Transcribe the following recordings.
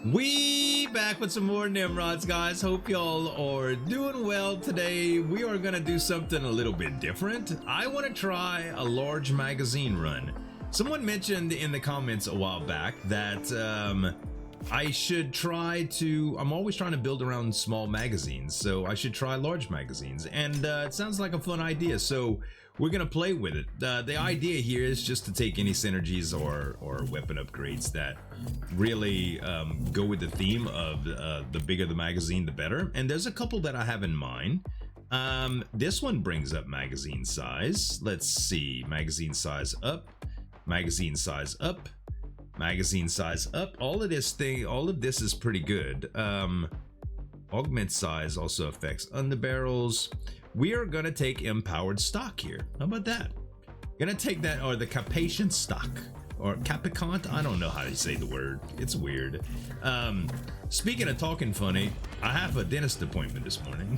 We back with some more Nimrods, guys. Hope y'all are doing well. Today we are gonna do something a little bit different. I want to try a large magazine run. Someone mentioned in the comments a while back that I should try to, I'm always trying to build around small magazines, so I should try large magazines, and it sounds like a fun idea, so we're gonna play with it. The idea here is just to take any synergies or weapon upgrades that really go with the theme of the bigger the magazine, the better, and there's a couple that I have in mind. This one brings up magazine size. Let's see, magazine size up, magazine size up, magazine size up. All of this is pretty good. Augment size also affects underbarrels. We are gonna take empowered stock here. How about that? Gonna take that, or the capacious stock, or capicant. I don't know how to say the word. It's weird. Speaking of talking funny, I have a dentist appointment this morning.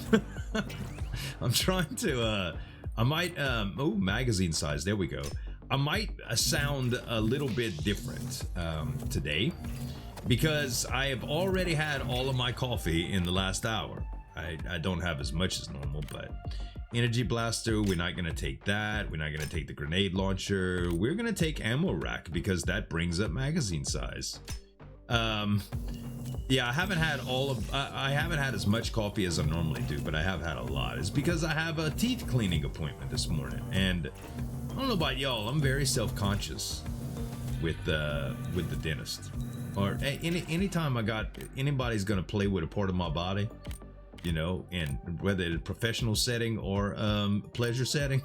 I'm trying to. I might. Oh, magazine size. There we go. I might sound a little bit different today because I have already had all of my coffee in the last hour. I don't have as much as normal, but energy blaster, we're not going to take that. We're not going to take the grenade launcher. We're going to take ammo rack because that brings up magazine size. Yeah, I haven't had I haven't had as much coffee as I normally do, but I have had a lot. It's because I have a teeth cleaning appointment this morning, and I don't know about y'all, I'm very self-conscious with the dentist. Or anytime anybody's gonna play with a part of my body, you know, and whether it's a professional setting or pleasure setting,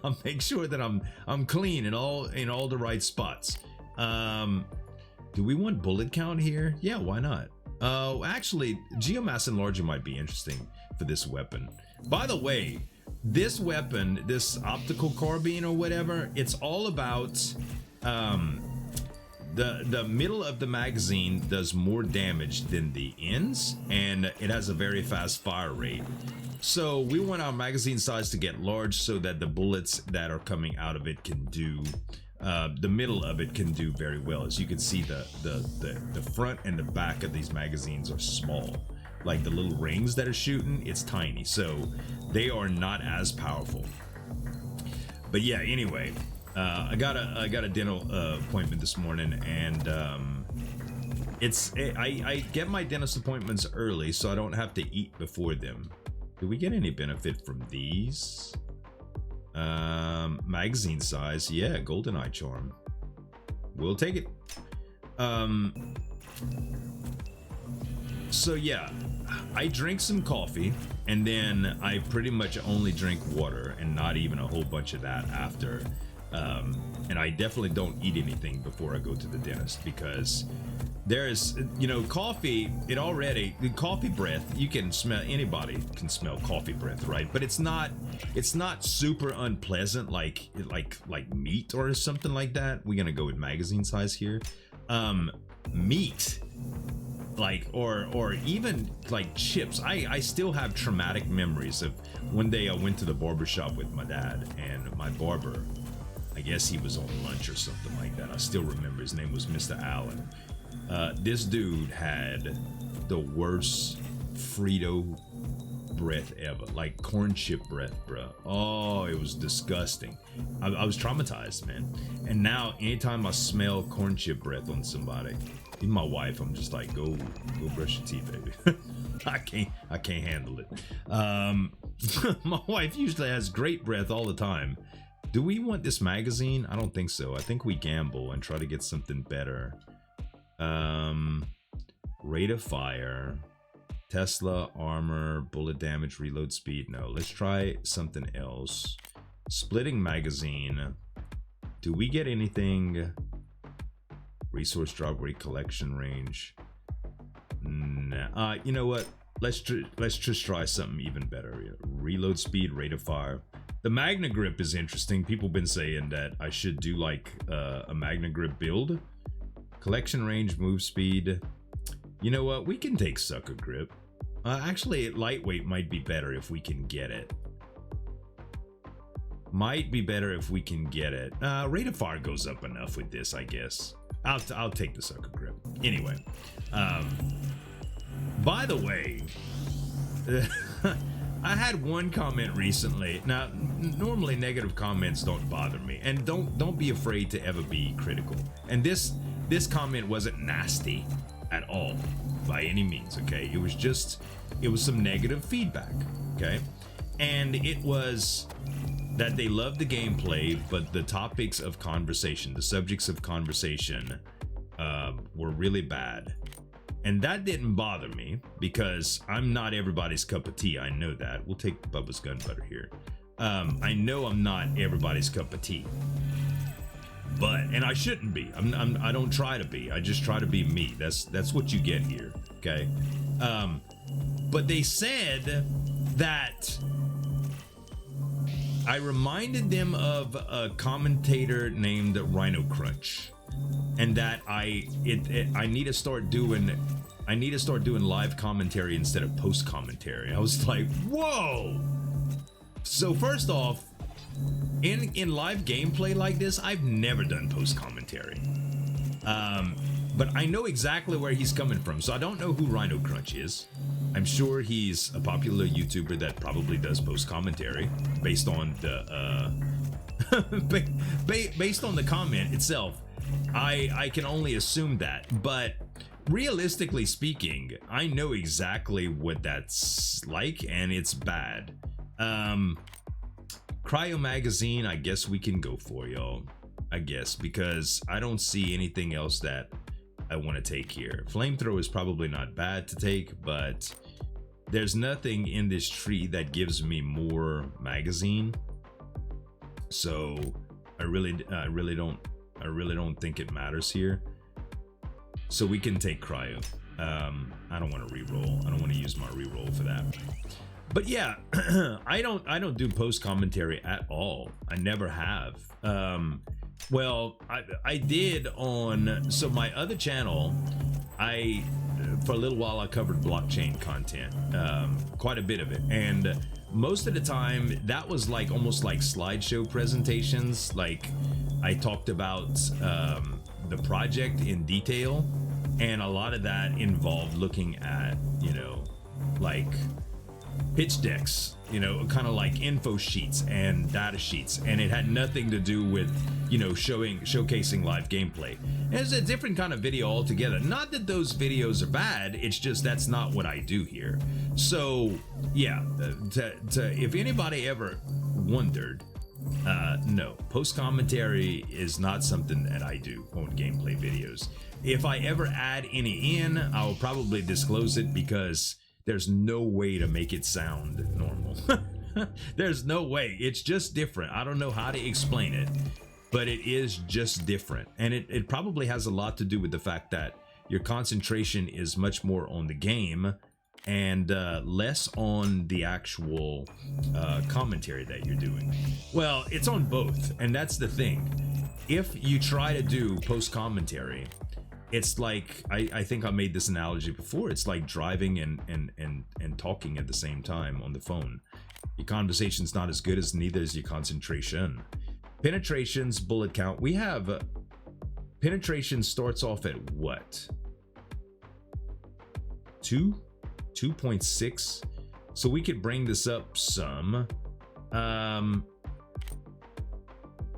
I'll make sure that I'm clean in all the right spots. Do we want bullet count here? Yeah, why not? Actually, geomass enlarger might be interesting for this weapon. By the way, this weapon, this optical carbine or whatever, it's all about the middle of the magazine does more damage than the ends, and it has a very fast fire rate. So we want our magazine size to get large so that the bullets that are coming out of it can do the middle of it can do very well. As you can see, the front and the back of these magazines are small. Like the little rings that are shooting, it's tiny, so they are not as powerful. But yeah, anyway, I got a dental appointment this morning, and I get my dentist appointments early so I don't have to eat before them. Do we get any benefit from these? Magazine size, yeah, golden eye charm. We'll take it. So yeah, I drink some coffee, and then I pretty much only drink water and not even a whole bunch of that after. And I definitely don't eat anything before I go to the dentist, because there's, you know, coffee, the coffee breath, you can smell, anybody can smell coffee breath, right? But it's not super unpleasant like meat or something like that. We're gonna go with magazine size here. Meat, like, or even like chips. I still have traumatic memories of one day I went to the barber shop with my dad, and my barber, I guess he was on lunch or something like that. I still remember his name was Mr. Allen. This dude had the worst Frito breath ever, like corn chip breath, bro. Oh, it was disgusting. I was traumatized, man. And now anytime I smell corn chip breath on somebody, even my wife, I'm just like, go brush your teeth, baby. I can't handle it. My wife usually has great breath all the time. Do we want this magazine? I don't think so. I think we gamble and try to get something better. Rate of fire, Tesla, armor, bullet damage, reload speed. No, let's try something else. Splitting magazine. Do we get anything? Resource drop rate, collection range. Nah. You know what? Let's just try something even better. Reload speed, rate of fire. The Magna Grip is interesting. People been saying that I should do like a Magna Grip build. Collection range, move speed. You know what? We can take Sucker Grip. Actually, lightweight might be better if we can get it. Might be better if we can get it. Rate of fire goes up enough with this, I guess. I'll take the sucker grip. Anyway, by the way, I had one comment recently. Now, normally negative comments don't bother me, and don't be afraid to ever be critical. And this comment wasn't nasty at all by any means, okay? It was some negative feedback, okay? And it was that they loved the gameplay, but the topics of conversation, the subjects of conversation, were really bad. And that didn't bother me because I'm not everybody's cup of tea. I know that. We'll take Bubba's gun butter here. I know I'm not everybody's cup of tea, and I shouldn't be. I don't try to be. I just try to be me. That's what you get here, okay? But they said that I reminded them of a commentator named Rhino Crunch, and that I need to start doing live commentary instead of post commentary. I was like, whoa. So first off, in live gameplay like this, I've never done post commentary, but I know exactly where he's coming from. So I don't know who Rhino Crunch is. I'm sure he's a popular YouTuber that probably does post commentary based on the based on the comment itself. I can only assume that, but realistically speaking, I know exactly what that's like, and it's bad. Cryo magazine, I guess we can go for, y'all. I guess, because I don't see anything else that I want to take here. Flamethrower is probably not bad to take, but there's nothing in this tree that gives me more magazine. So I really don't think it matters here. So we can take cryo. I don't want to reroll. I don't want to use my reroll for that. But yeah, I don't do post commentary at all. I never have. Well, I did on my other channel. For a little while I covered blockchain content, quite a bit of it, and most of the time that was like almost like slideshow presentations. Like I talked about the project in detail, and a lot of that involved looking at, like pitch decks, kind of like info sheets and data sheets, and it had nothing to do with showcasing live gameplay. And it's a different kind of video altogether. Not that those videos are bad, it's just that's not what I do here. So yeah, if anybody ever wondered, no, post commentary is not something that I do on gameplay videos. If I ever add any in, I'll probably disclose it, because there's no way to make it sound normal. There's no way. It's just different. I don't know how to explain it, but it is just different. And it probably has a lot to do with the fact that your concentration is much more on the game and less on the actual commentary that you're doing. Well, it's on both, and that's the thing. If you try to do post commentary, it's like, I think I made this analogy before. It's like driving and talking at the same time on the phone. Your conversation's not as good as, neither is your concentration. Penetrations, bullet count. We have penetration starts off at what? 2.6. So we could bring this up some.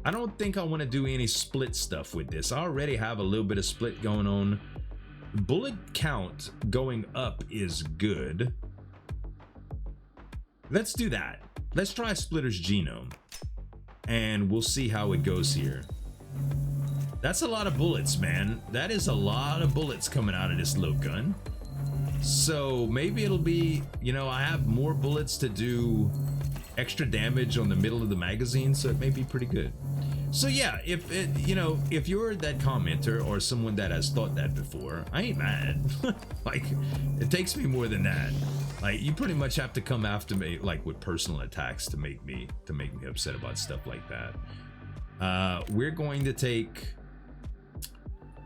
I don't think I want to do any split stuff with this. I already have a little bit of split going on. Bullet count going up is good. Let's do that. Let's try Splitter's genome, and we'll see how it goes here. That's a lot of bullets, man. That is a lot of bullets coming out of this little gun. So maybe it'll be, I have more bullets to do extra damage on the middle of the magazine, so it may be pretty good. So yeah, if you're that commenter or someone that has thought that before, I ain't mad. Like, it takes me more than that. Like, you pretty much have to come after me like with personal attacks to make me upset about stuff like that. We're going to take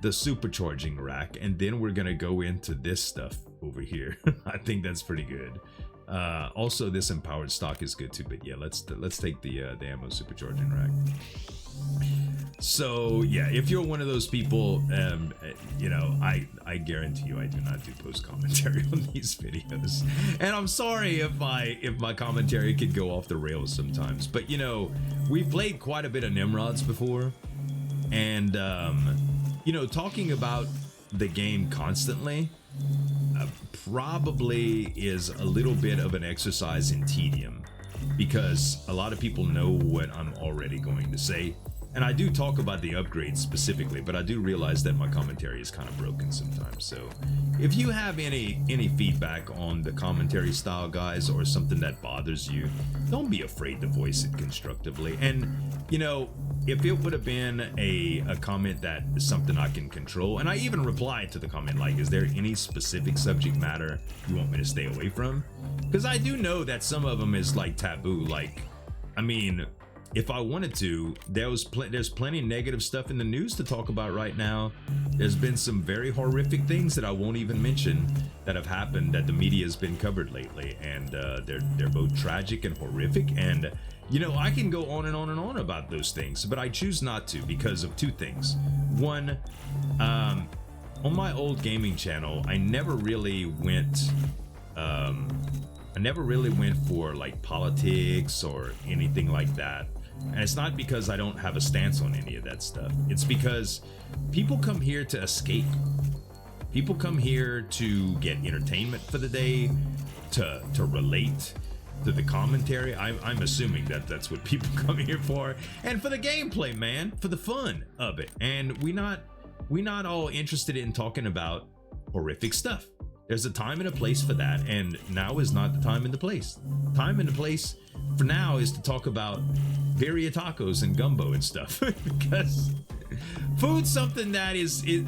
the supercharging rack, and then we're gonna go into this stuff over here. I think that's pretty good. Also, this empowered stock is good too, but yeah, let's take the ammo supercharging rack. So yeah, if you're one of those people, you know, I guarantee you I do not do post commentary on these videos, and I'm sorry if my commentary could go off the rails sometimes. But you know, we've played quite a bit of Nimrods before, and you know, talking about the game constantly probably is a little bit of an exercise in tedium, because a lot of people know what I'm already going to say. And I do talk about the upgrades specifically, but I do realize that my commentary is kind of broken sometimes. So if you have any feedback on the commentary style, guys, or something that bothers you, don't be afraid to voice it constructively. And you know, if it would have been a comment that is something I can control, and I even replied to the comment like, is there any specific subject matter you want me to stay away from? Because I do know that some of them is like taboo. Like, I mean, if I wanted to, there's plenty of negative stuff in the news to talk about right now. There's been some very horrific things that I won't even mention that have happened that the media has been covered lately, and they're both tragic and horrific. And you know, I can go on and on and on about those things, but I choose not to because of two things. One, on my old gaming channel, I never really went for like politics or anything like that. And it's not because I don't have a stance on any of that stuff. It's because people come here to escape. People come here to get entertainment for the day, to relate to the commentary. I'm assuming that that's what people come here for, and for the gameplay, man, for the fun of it. And we're not all interested in talking about horrific stuff. There's a time and a place for that, and now is not the time and the place. Time and the place for now is to talk about birria tacos and gumbo and stuff, because food's something that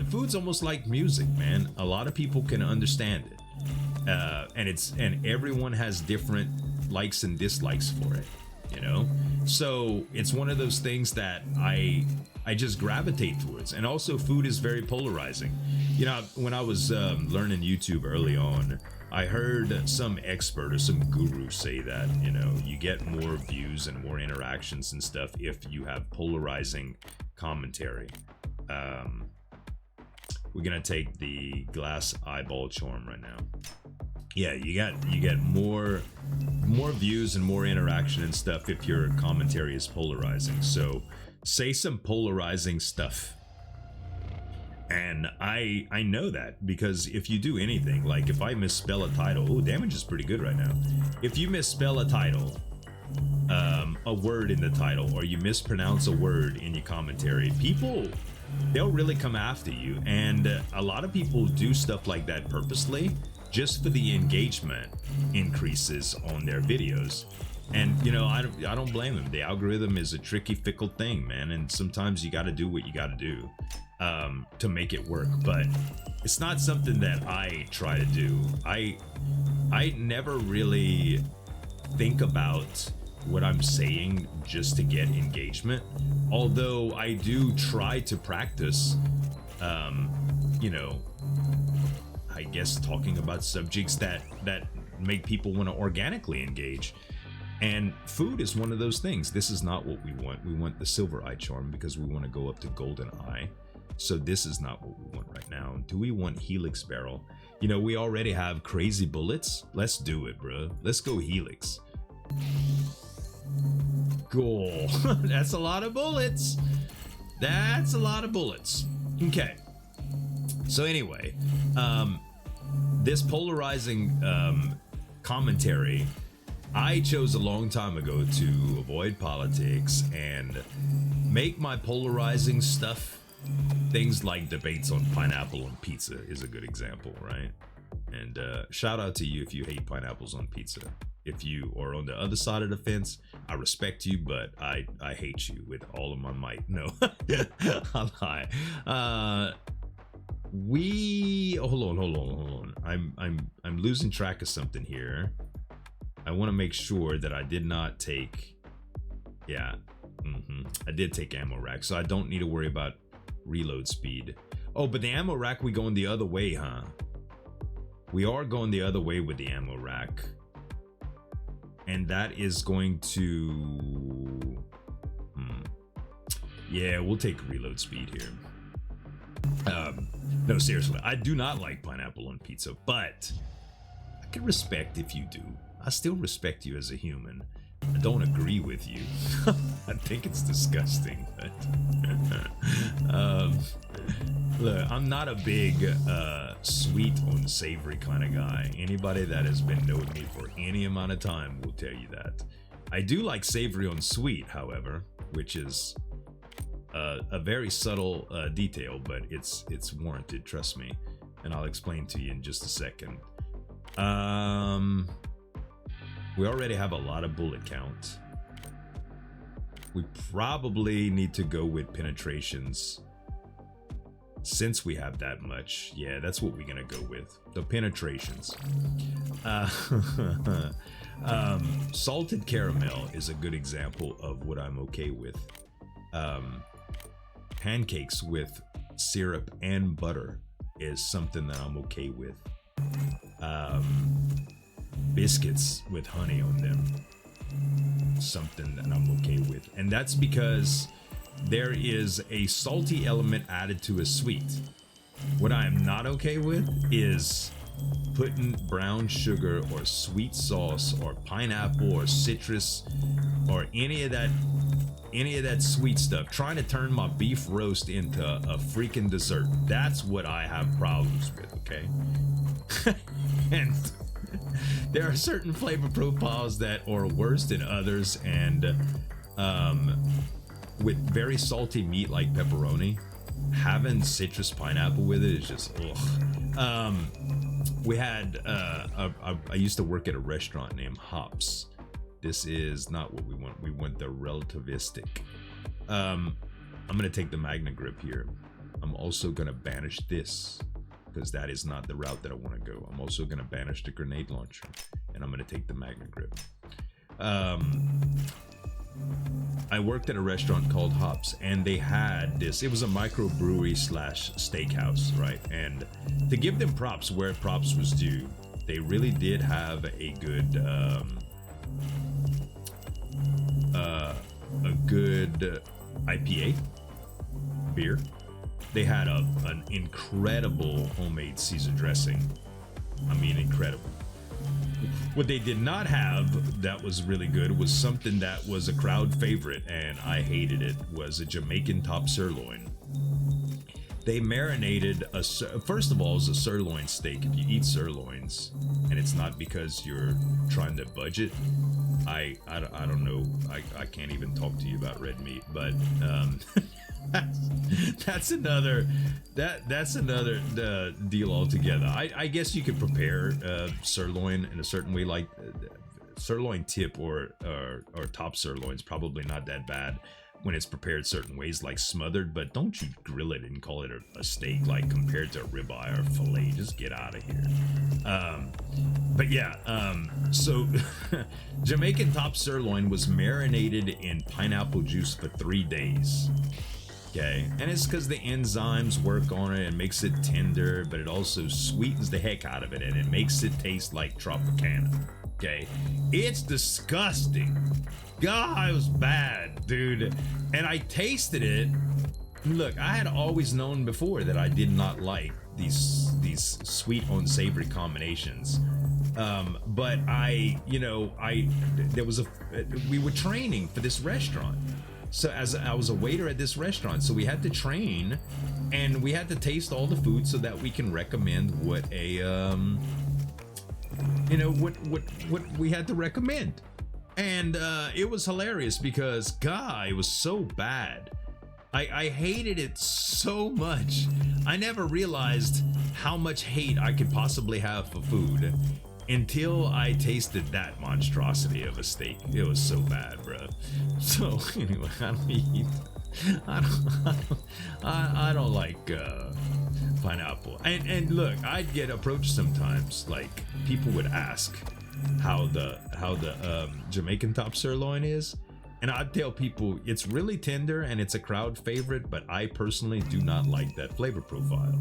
food's almost like music, man. A lot of people can understand it, and everyone has different likes and dislikes for it, you know. So it's one of those things that I just gravitate towards. And also, food is very polarizing. You know, when I was learning YouTube early on, I heard some expert or some guru say that, you know, you get more views and more interactions and stuff if you have polarizing commentary. We're gonna take the glass eyeball charm right now. Yeah, you get more views and more interaction and stuff if your commentary is polarizing. So say some polarizing stuff. And I know that because if you do anything, like if I misspell a title, oh, damage is pretty good right now. If you misspell a title, a word in the title, or you mispronounce a word in your commentary, people, they'll really come after you. And a lot of people do stuff like that purposely, just for the engagement increases on their videos. And you know, I don't blame them. The algorithm is a tricky, fickle thing, man, and sometimes you got to do what you got to do to make it work. But it's not something that I try to do. I never really think about what I'm saying just to get engagement, although I do try to practice you know, I guess talking about subjects that make people want to organically engage. And food is one of those things. This is not what we want. We want the silver eye charm because we want to go up to golden eye. So this is not what we want right now. Do we want helix barrel? You know, we already have crazy bullets. Let's do it, bro. Let's go helix. Cool. That's a lot of bullets. That's a lot of bullets. Okay. So anyway, this polarizing commentary, I chose a long time ago to avoid politics and make my polarizing stuff. Things like debates on pineapple on pizza is a good example, right? And shout out to you if you hate pineapples on pizza. If you are on the other side of the fence, I respect you, but I hate you with all of my might. No, I lie. Hold on. I'm losing track of something here. I want to make sure that I did not take. Yeah, I did take ammo rack, so I don't need to worry about reload speed. Oh, but the ammo rack, we going the other way, huh? We are going the other way with the ammo rack, and that is going to Yeah, we'll take reload speed here. No, seriously, I do not like pineapple on pizza, but I can respect if you do. I still respect you as a human. I don't agree with you. I think it's disgusting, but look, I'm not a big sweet on savory kind of guy. Anybody that has been knowing me for any amount of time will tell you that. I do like savory on sweet, however, which is a very subtle detail, but it's warranted, trust me, and I'll explain to you in just a second. We already have a lot of bullet count. We probably need to go with penetrations since we have that much. Yeah, that's what we're gonna go with, the penetrations. Salted caramel is a good example of what I'm okay with. Pancakes with syrup and butter is something that I'm okay with. Biscuits with honey on them, something that I'm okay with, and that's because there is a salty element added to a sweet. What I am not okay with is putting brown sugar or sweet sauce or pineapple or citrus or any of that sweet stuff, trying to turn my beef roast into a freaking dessert. That's what I have problems with, okay? And there are certain flavor profiles that are worse than others, and with very salty meat like pepperoni, having citrus pineapple with it is just ugh. We had I used to work at a restaurant named Hops. This is not what we want. We want the relativistic. I'm gonna take the Magna Grip here. I'm also gonna banish this, because that is not the route that I want to go. I'm also going to banish the grenade launcher, and I'm going to take the Magna Grip. I worked at a restaurant called Hops, and they had this. It was a microbrewery / steakhouse, right? And to give them props where props was due, they really did have a good IPA beer. They had an incredible homemade Caesar dressing. I mean, incredible. What they did not have that was really good was something that was a crowd favorite, and I hated it, was a Jamaican top sirloin. They marinated first of all, it's a sirloin steak. If you eat sirloins, and it's not because you're trying to budget, I don't know. I can't even talk to you about red meat, but that's another deal altogether. I guess you could prepare sirloin in a certain way, like sirloin tip or top sirloin's probably not that bad when it's prepared certain ways, like smothered, but don't you grill it and call it a steak like compared to a ribeye or filet. Just get out of here. But yeah, so Jamaican top sirloin was marinated in pineapple juice for 3 days. Okay, and it's because the enzymes work on it and makes it tender, but it also sweetens the heck out of it, and it makes it taste like Tropicana. Okay, it's disgusting. God, it was bad, dude. And I tasted it. Look, I had always known before that I did not like these sweet on savory combinations. But we were training for this restaurant. So as I was a waiter at this restaurant, so we had to train, and we had to taste all the food so that we can recommend what what we had to recommend. And it was hilarious because, God, it was so bad. I hated it so much. I never realized how much hate I could possibly have for food until I tasted that monstrosity of a steak. It was so bad, bro. So anyway, I don't like pineapple. And look, I'd get approached sometimes. Like, people would ask how the Jamaican top sirloin is, and I'd tell people it's really tender and it's a crowd favorite, but I personally do not like that flavor profile,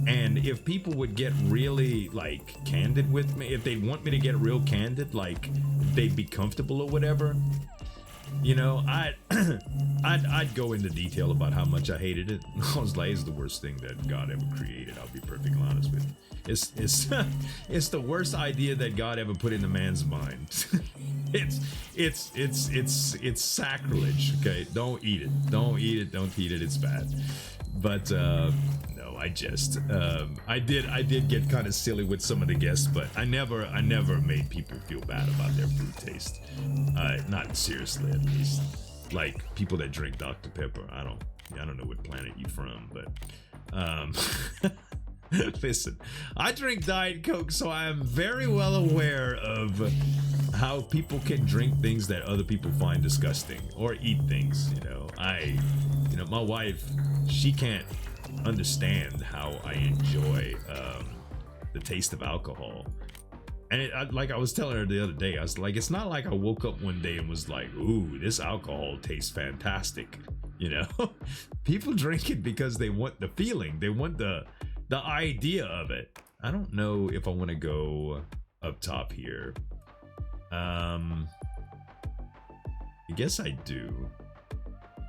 And if people would get really like candid with me, if they want me to get real candid, like they'd be comfortable or whatever, You know, I'd go into detail about how much I hated it. I was like, it's the worst thing that God ever created. I'll be perfectly honest with you. It's the worst idea that God ever put into man's mind. It's sacrilege. Okay, don't eat it. Don't eat it. Don't eat it. It's bad. But no, I just I did get kind of silly with some of the guests, but I never made people feel bad about their food taste. Not seriously, at least. Like people that drink Dr. Pepper. I don't know what planet you from, but listen, I drink Diet Coke, so I am very well aware of how people can drink things that other people find disgusting or eat things. You know, my wife, she can't understand how I enjoy the taste of alcohol. And like I was telling her the other day, I was like, it's not like I woke up one day and was like, ooh, this alcohol tastes fantastic. You know, people drink it because they want the feeling, they want the idea of it. I don't know if I want to go up top here. I guess I do,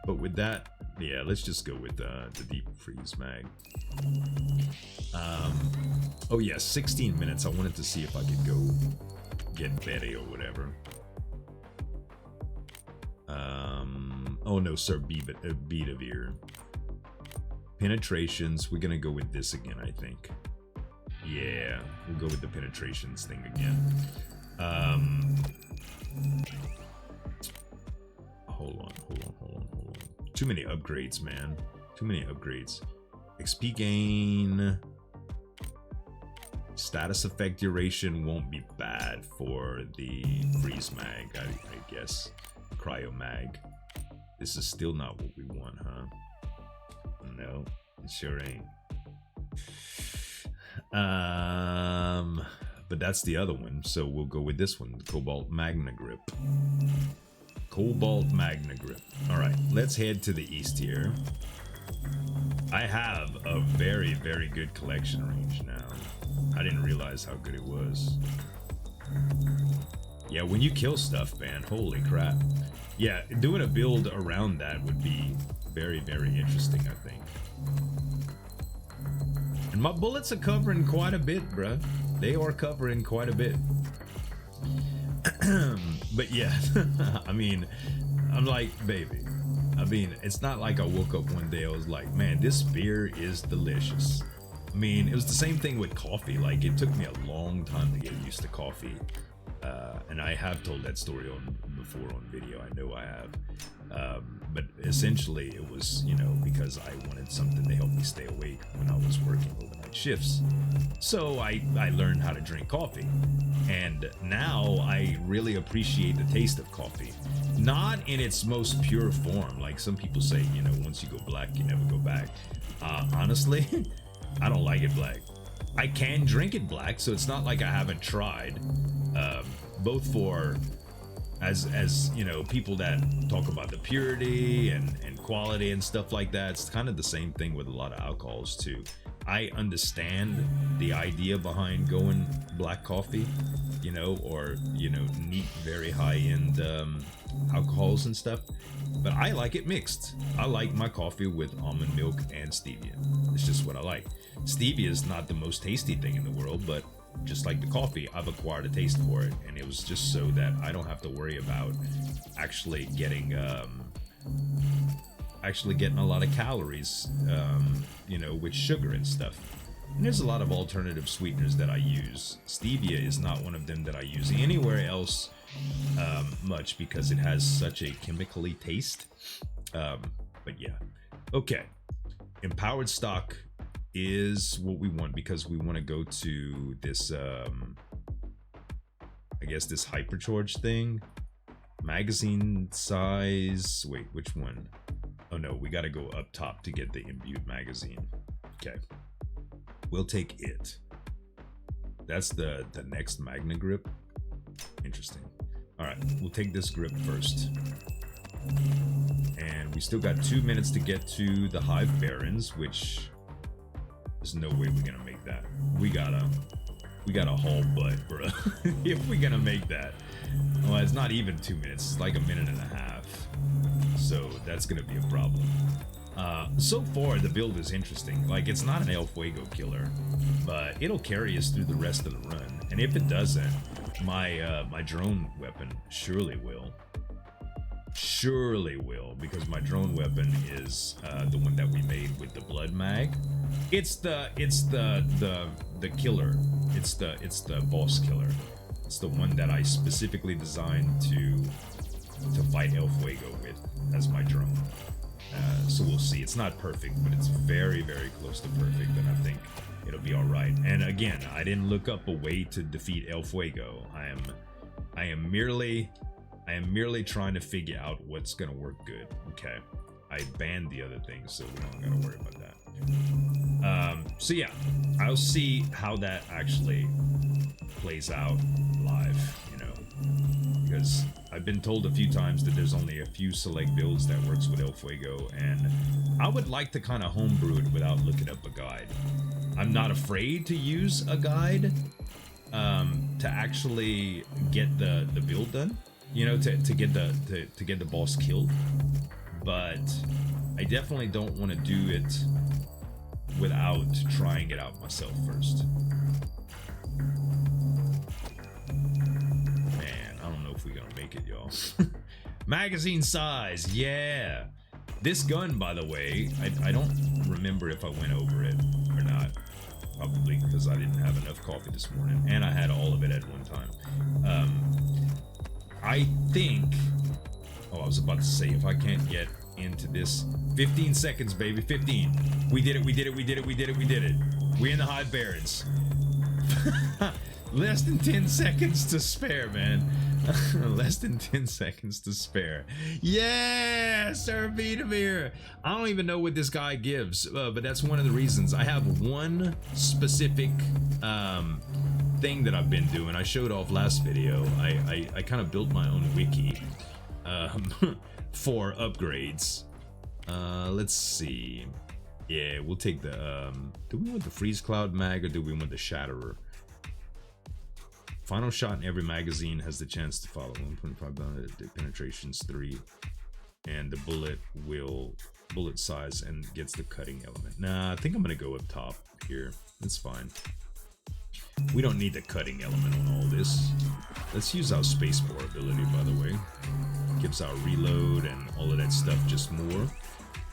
but with that, yeah, let's just go with the deep freeze mag. Oh yeah, 16 minutes. I wanted to see if I could go get Betty or whatever. Oh no, sir, Beatavir. Penetrations, we're gonna go with this again, I think. Yeah, we'll go with the penetrations thing again. Hold on. Too many upgrades, man. Too many upgrades. XP gain. Status effect duration won't be bad for the freeze mag, I guess. Cryo mag. This is still not what we want, huh? No, it sure ain't. But that's the other one, so we'll go with this one, Cobalt Magna Grip. Cobalt Magna Grip. Alright, let's head to the east here. I have a very, very good collection range now. I didn't realize how good it was. Yeah, when you kill stuff, man, holy crap. Yeah, doing a build around that would be very, very interesting, I think. And my bullets are covering quite a bit, bruh. They are covering quite a bit. But yeah, I mean, I'm like, baby. I mean, it's not like I woke up one day, I was like, man, this beer is delicious. I mean, it was the same thing with coffee. Like, it took me a long time to get used to coffee. And I have told that story before on video. I know I have. But essentially, it was, you know, because I wanted something to help me stay awake when I was working overnight shifts. So I learned how to drink coffee. And now I really appreciate the taste of coffee. Not in its most pure form. Like some people say, you know, once you go black, you never go back. Honestly, I don't like it black. I can drink it black, so it's not like I haven't tried. Both for as you know, people that talk about the purity and quality and stuff like that. It's kind of the same thing with a lot of alcohols too. I understand the idea behind going black coffee, you know, or, you know, neat, very high-end alcohols and stuff, but I like it mixed. I like my coffee with almond milk and stevia. It's just what I like. Stevia is not the most tasty thing in the world, but just like the coffee, I've acquired a taste for it, and it was just so that I don't have to worry about actually getting a lot of calories, you know, with sugar and stuff. And there's a lot of alternative sweeteners that I use. Stevia is not one of them that I use anywhere else much, because it has such a chemically taste. But yeah, okay. Empowered stock is what we want, because we want to go to this I guess this hypercharge thing. Magazine size, wait, which one? Oh no, we got to go up top to get the imbued magazine. Okay, we'll take it. That's the next Magna grip. Interesting. All right, we'll take this grip first. And we still got 2 minutes to get to the Hive Barons, which there's no way we're gonna make that. We gotta We got a haul butt, bro. If we're gonna make that. Well, it's not even 2 minutes. It's like a minute and a half. So that's gonna be a problem. So far, the build is interesting. Like, it's not an El Fuego killer, but it'll carry us through the rest of the run. And if it doesn't, my drone weapon surely will. Surely will, because my drone weapon is the one that we made with the blood mag. It's the killer. It's the boss killer. It's the one that I specifically designed to fight El Fuego with as my drone. So we'll see. It's not perfect, but it's very, very close to perfect, and I think it'll be all right. And again, I didn't look up a way to defeat El Fuego. I am merely trying to figure out what's gonna work good. Okay, I banned the other things, so we don't gotta worry about that. So yeah, I'll see how that actually plays out live, you know, because I've been told a few times that there's only a few select builds that works with El Fuego, and I would like to kind of homebrew it without looking up a guide. I'm not afraid to use a guide to actually get the build done, you know, to get the boss killed, but I definitely don't want to do it without trying it out myself first. Man, I don't know if we're gonna make it, y'all. Magazine size, yeah. This gun, by the way, I don't remember if I went over it or not. Probably because I didn't have enough coffee this morning, and I had all of it at one time. I think, oh, I was about to say, if I can't get into this, 15 seconds, baby, 15. We did it, we did it, we did it, we did it, we did it. We in the Hive Barrens. Less than 10 seconds to spare, man. Less than 10 seconds to spare. Yeah, Sir Vitamir. I don't even know what this guy gives, but that's one of the reasons. I have one specific thing that I've been doing. I showed off last video. I kind of built my own wiki for upgrades. Let's see. Yeah, we'll take the do we want the freeze cloud mag or do we want the shatterer? Final shot in every magazine has the chance to follow 1.5 bound penetrations 3, and the bullet size and gets the cutting element. Nah, I think I'm gonna go up top here. It's fine. We don't need the cutting element on all this. Let's use our spacebar ability, by the way. Gives our reload and all of that stuff just more.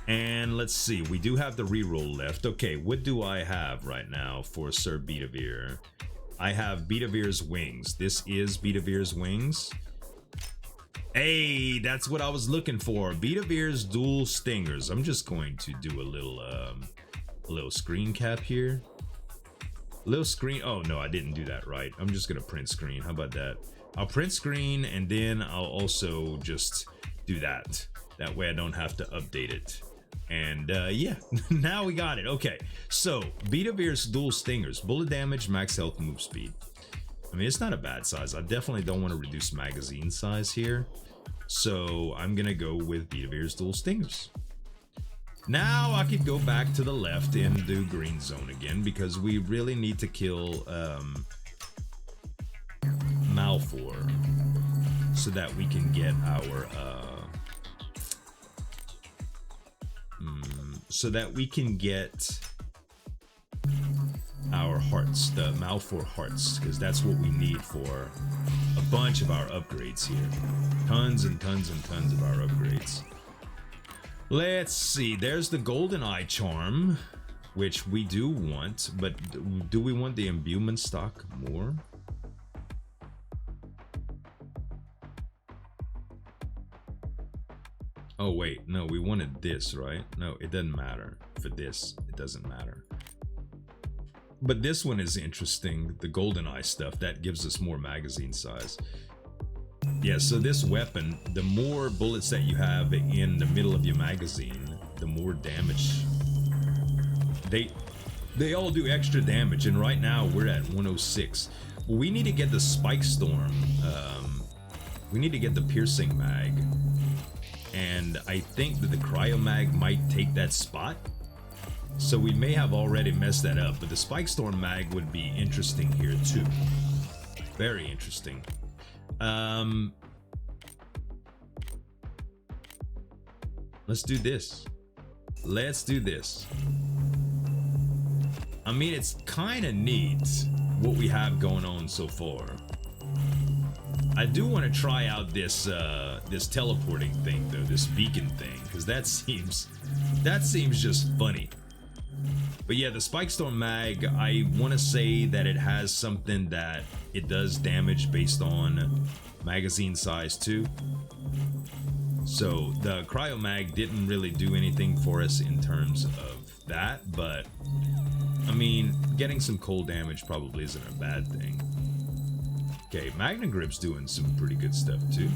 And let's see, we do have the reroll left. Okay, what do I have right now for Sir Beatavir? I have Beatavir's wings. This is Beatavir's wings. Hey, that's what I was looking for. Beatavir's dual stingers. I'm just going to do a little screen cap here. A little screen. Oh no, I didn't do that right. I'm just gonna print screen. How about that? I'll print screen and then I'll also just do that. That way I don't have to update it. And yeah, now we got it. Okay, so Beatavir's dual stingers, bullet damage, max health, move speed. I mean, it's not a bad size. I definitely don't want to reduce magazine size here, so I'm gonna go with Beatavir's dual stingers. Now I could go back to the left and do green zone again because we really need to kill Malfor so that we can get our hearts, the Malfor hearts, because that's what we need for a bunch of our upgrades here. Tons and tons and tons of our upgrades. Let's see, there's the golden eye charm, which we do want, but do we want the imbuement stock more? Oh wait, no, we wanted this, right? No, it doesn't matter. For this, it doesn't matter. But this one is interesting, the golden eye stuff, that gives us more magazine size. Yeah, so this weapon, the more bullets that you have in the middle of your magazine, the more damage. They all do extra damage, and right now we're at 106. We need to get the spike storm. We need to get the piercing mag. And I think that the cryo mag might take that spot. So we may have already messed that up, but the Spike Storm mag would be interesting here too. Very interesting. Let's do this. Let's do this. I mean, it's kind of neat what we have going on so far. I do want to try out this this teleporting thing though, this beacon thing, because that seems just funny. But yeah, the Spike Storm mag, I want to say that it has something that it does damage based on magazine size too. So the cryo mag didn't really do anything for us in terms of that, but I mean, getting some cold damage probably isn't a bad thing. Okay, Magna Grip's doing some pretty good stuff too.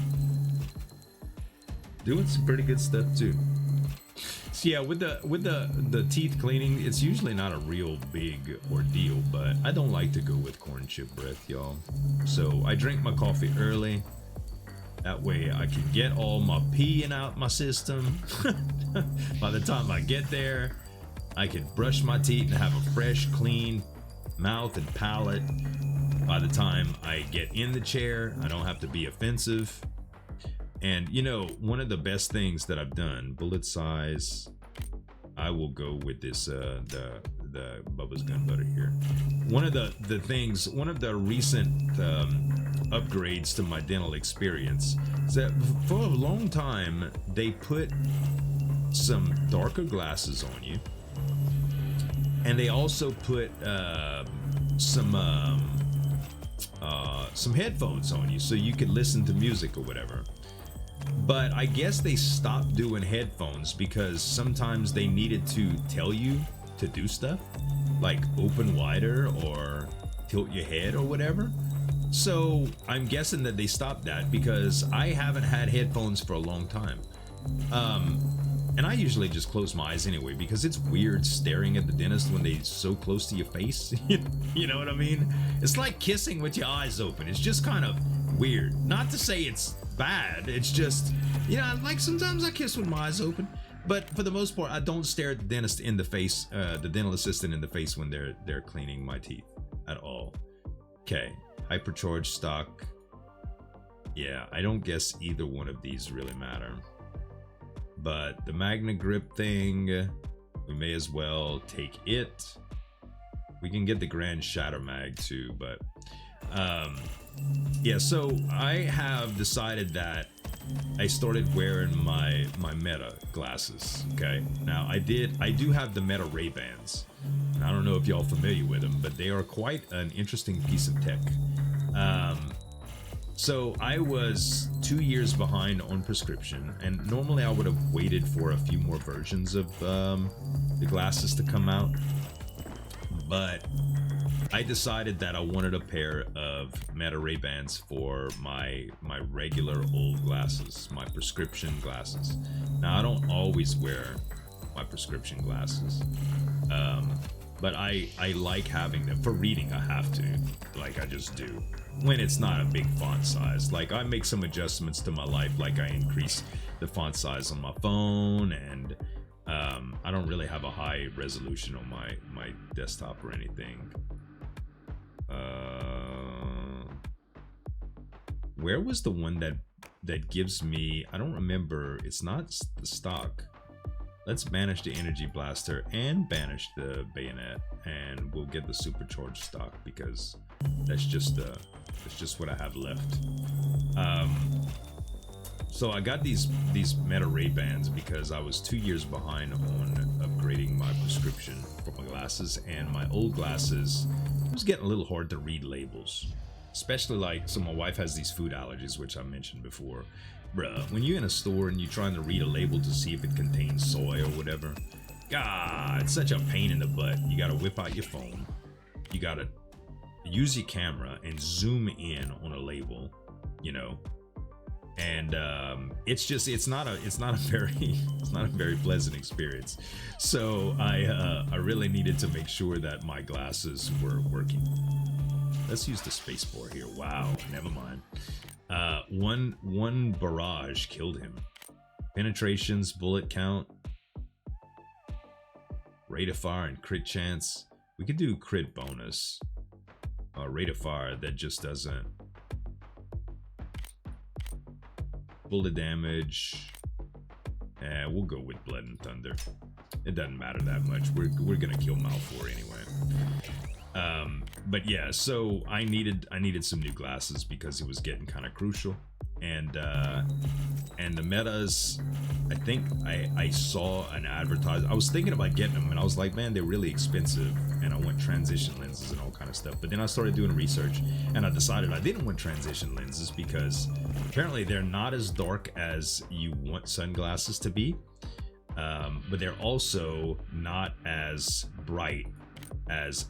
So yeah, with the teeth cleaning, it's usually not a real big ordeal, but I don't like to go with corn chip breath, y'all. So I drink my coffee early. That way I can get all my peeing out my system. By the time I get there, I can brush my teeth and have a fresh, clean mouth and palate. By the time I get in the chair, I don't have to be offensive. And you know, one of the best things that I've done, bullet size, I will go with this the Bubba's Gun Butter here. One of the recent upgrades to my dental experience is that for a long time they put some darker glasses on you, and they also put some headphones on you so you could listen to music or whatever. But I guess they stopped doing headphones because sometimes they needed to tell you to do stuff, like open wider or tilt your head or whatever. So I'm guessing that they stopped that because I haven't had headphones for a long time. And I usually just close my eyes anyway because it's weird staring at the dentist when they're so close to your face. You know what I mean? It's like kissing with your eyes open. It's just kind of weird. Not to say it's bad, it's just, you know, like sometimes I kiss with my eyes open, but for the most part I don't stare at the dentist in the face, the dental assistant in the face when they're cleaning my teeth at all. Okay, hypercharged stock. Yeah, I don't guess either one of these really matter, but the Magna Grip thing, we may as well take it. We can get the Grand Shatter mag too, but yeah, so I have decided that I started wearing my Meta glasses. Okay, now I do have the Meta Ray-Bans. I don't know if y'all familiar with them, but they are quite an interesting piece of tech. So I was 2 years behind on prescription, and normally I would have waited for a few more versions of the glasses to come out, but I decided that I wanted a pair of Meta Ray-Bans for my regular old glasses, my prescription glasses. Now I don't always wear my prescription glasses, but I like having them for reading. I have to, like I just do, when it's not a big font size. Like I make some adjustments to my life, like I increase the font size on my phone, and I don't really have a high resolution on my desktop or anything. Where was the one that gives me, I don't remember, it's not the stock. Let's banish the energy blaster and banish the bayonet, and we'll get the supercharged stock because that's just what I have left. So I got these Meta Ray-Bans because I was 2 years behind on upgrading my prescription for my glasses, and my old glasses, it was getting a little hard to read labels, especially like, so my wife has these food allergies, which I mentioned before. Bruh, when you're in a store and you're trying to read a label to see if it contains soy or whatever, God, it's such a pain in the butt. You gotta whip out your phone, you gotta use your camera and zoom in on a label, you know, and it's not a very pleasant experience. So I really needed to make sure that my glasses were working. Let's use the spacebar here. Wow, never mind. One barrage killed him. Penetrations, bullet count. Rate of fire and crit chance. We could do crit bonus. Rate of fire that just doesn't. Bullet damage. We'll go with blood and thunder. It doesn't matter that much. We're gonna kill Malfor anyway. But yeah, so I needed some new glasses because it was getting kind of crucial. And the metas, I think I saw an advertisement. I was thinking about getting them, and I was like, man, they're really expensive, and I want transition lenses and all kind of stuff. But then I started doing research, and I decided I didn't want transition lenses because apparently they're not as dark as you want sunglasses to be, but they're also not as bright as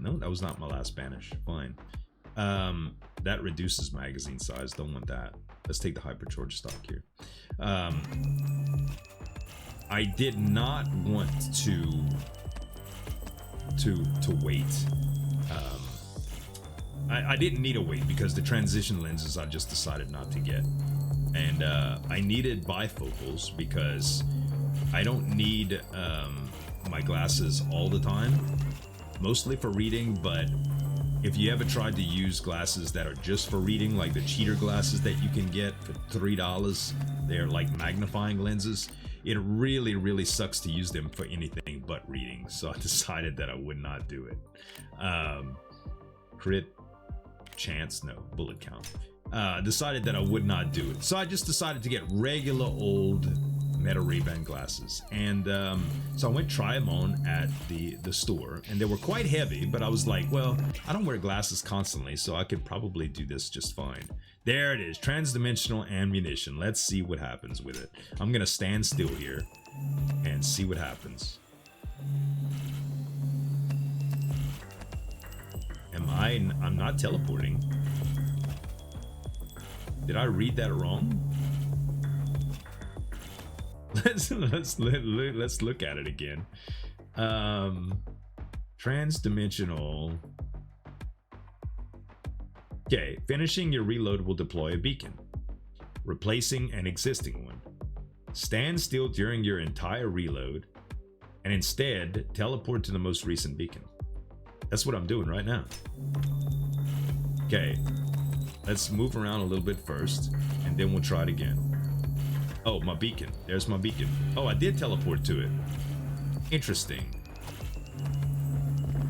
no, that was not my last Spanish. Fine. That reduces magazine size. Don't want that. Let's take the hypercharge stock here. I did not want to wait. I didn't need a wait because the transition lenses I just decided not to get, and I needed bifocals because I don't need my glasses all the time, mostly for reading. But if you ever tried to use glasses that are just for reading, like the cheater glasses that you can get for $3, they're like magnifying lenses, it really, really sucks to use them for anything but reading. So I decided that I would not do it. Crit chance, no, bullet count. Decided that I would not do it. So I just decided to get regular old Meta Ray-Ban glasses, and so I went try them on at the store, and they were quite heavy, but I was like, well, I don't wear glasses constantly, so I could probably do this just fine. There it is, transdimensional ammunition. Let's see what happens with it. I'm gonna stand still here and see what happens. I'm not teleporting. Did I read that wrong? Let's look at it again. Transdimensional. Okay, finishing your reload will deploy a beacon, replacing an existing one. Stand still during your entire reload, and instead teleport to the most recent beacon. That's what I'm doing right now. Okay, let's move around a little bit first, and then we'll try it again. Oh, my beacon. There's my beacon. Oh, I did teleport to it. Interesting.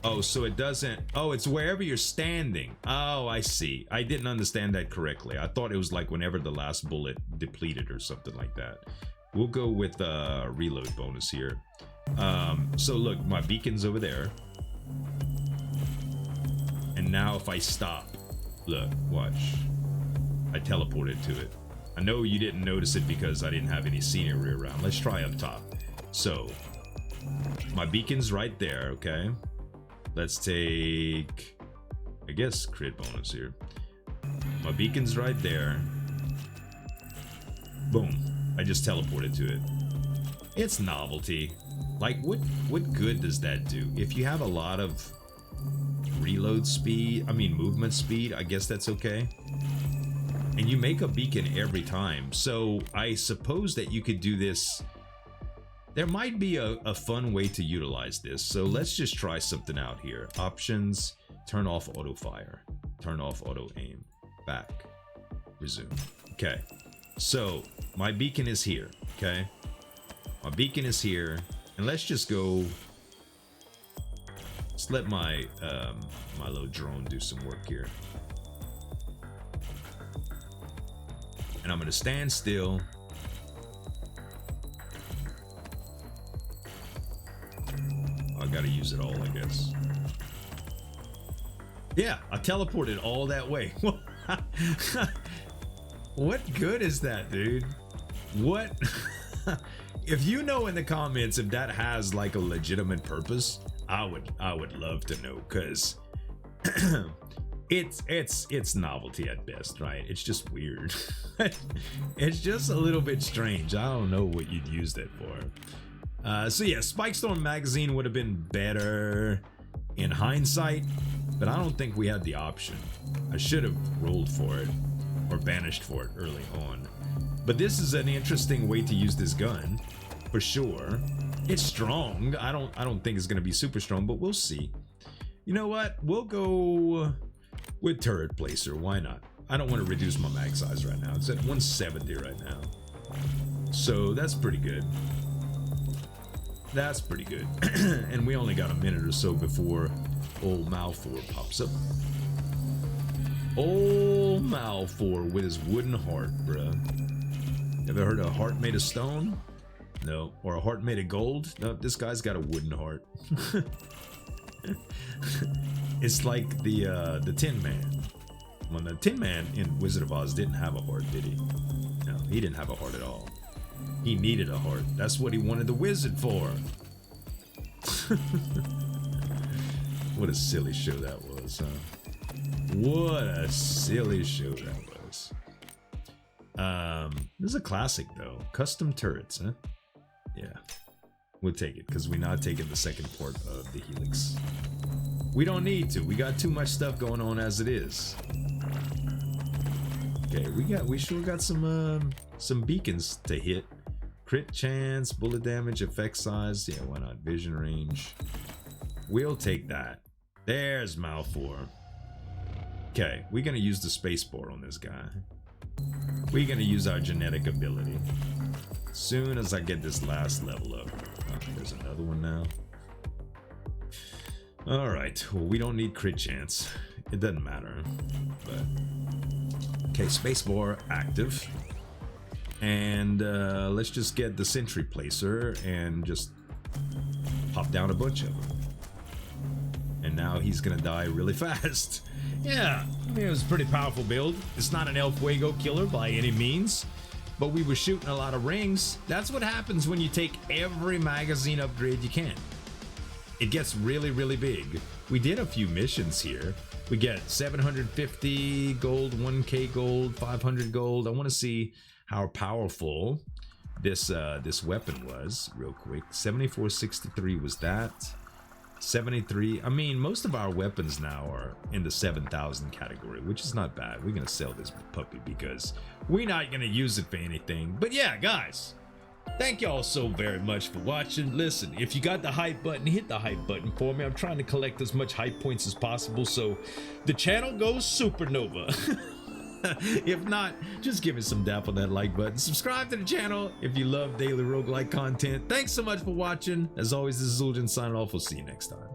Oh, so it doesn't... Oh, it's wherever you're standing. Oh, I see. I didn't understand that correctly. I thought it was like whenever the last bullet depleted or something like that. We'll go with reload bonus here. So look, my beacon's over there. And now if I stop... Look, watch. I teleported to it. I know you didn't notice it because I didn't have any scenery around. Let's try up top. So, my beacon's right there, okay? Let's take, I guess, crit bonus here. My beacon's right there. Boom. I just teleported to it. It's novelty. Like, what good does that do? If you have a lot of reload speed, movement speed, I guess that's okay. And you make a beacon every time, so I suppose that you could do this. There might be a fun way to utilize this, so let's just try something out here. Options, turn off auto fire, turn off auto aim, back, resume. Okay, so my beacon is here, okay? My beacon is here, and let's just go. Let's let my my little drone do some work here. And I'm gonna stand still. I gotta use it all, I guess. Yeah, I teleported all that way. What good is that, dude? What? If you know in the comments if that has like a legitimate purpose, I would love to know, because it's novelty at best, right? It's just weird. It's just a little bit strange. I don't know what you'd use that for. So yeah, Spike Storm magazine would have been better in hindsight, but I don't think we had the option. I should have rolled for it or banished for it early on. But this is an interesting way to use this gun, for sure. It's strong. I don't think it's gonna be super strong, but we'll see. You know what? We'll go with turret placer. Why not? I don't want to reduce my mag size right now. It's at 170 right now. So that's pretty good. That's pretty good. And we only got a minute or so before old Malfor pops up. Old Malfor with his wooden heart, bruh. Ever heard of a heart made of stone? No. Or a heart made of gold? No, this guy's got a wooden heart. It's like the Tin Man. Well, the Tin Man in Wizard of Oz didn't have a heart, did he? No, he didn't have a heart at all. He needed a heart. That's what he wanted the wizard for. What a silly show that was, huh? What a silly show that was. This is a classic though. Custom turrets, huh? Yeah. We'll take it, because we're not taking the second port of the Helix. We don't need to. We got too much stuff going on as it is. Okay, we sure got some beacons to hit. Crit chance, bullet damage, effect size. Yeah, why not? Vision range. We'll take that. There's Malfor. Okay, we're gonna use the spacebar on this guy. We're gonna use our genetic ability. Soon as I get this last level up. Oh, there's another one now. Alright, well, we don't need crit chance. It doesn't matter. But okay, spacebar active. And let's just get the sentry placer and just pop down a bunch of them. And now he's gonna die really fast. Yeah, I mean, it was a pretty powerful build. It's not an El Fuego killer by any means, but we were shooting a lot of rings. That's what happens when you take every magazine upgrade you can. It gets really, really big. We did a few missions here. We get 750 gold, 1k gold, 500 gold. I want to see how powerful this weapon was real quick. 7463 was that. 73. I mean, most of our weapons now are in the 7,000 category, which is not bad. We're gonna sell this puppy because we're not gonna use it for anything. But yeah, guys, thank y'all so very much for watching. Listen, if you got the hype button, hit the hype button for me. I'm trying to collect as much hype points as possible so the channel goes supernova. If not, just give me some dap on that like button. Subscribe to the channel if you love daily roguelike content. Thanks so much for watching. As always, this is Zuljan signing off. We'll see you next time.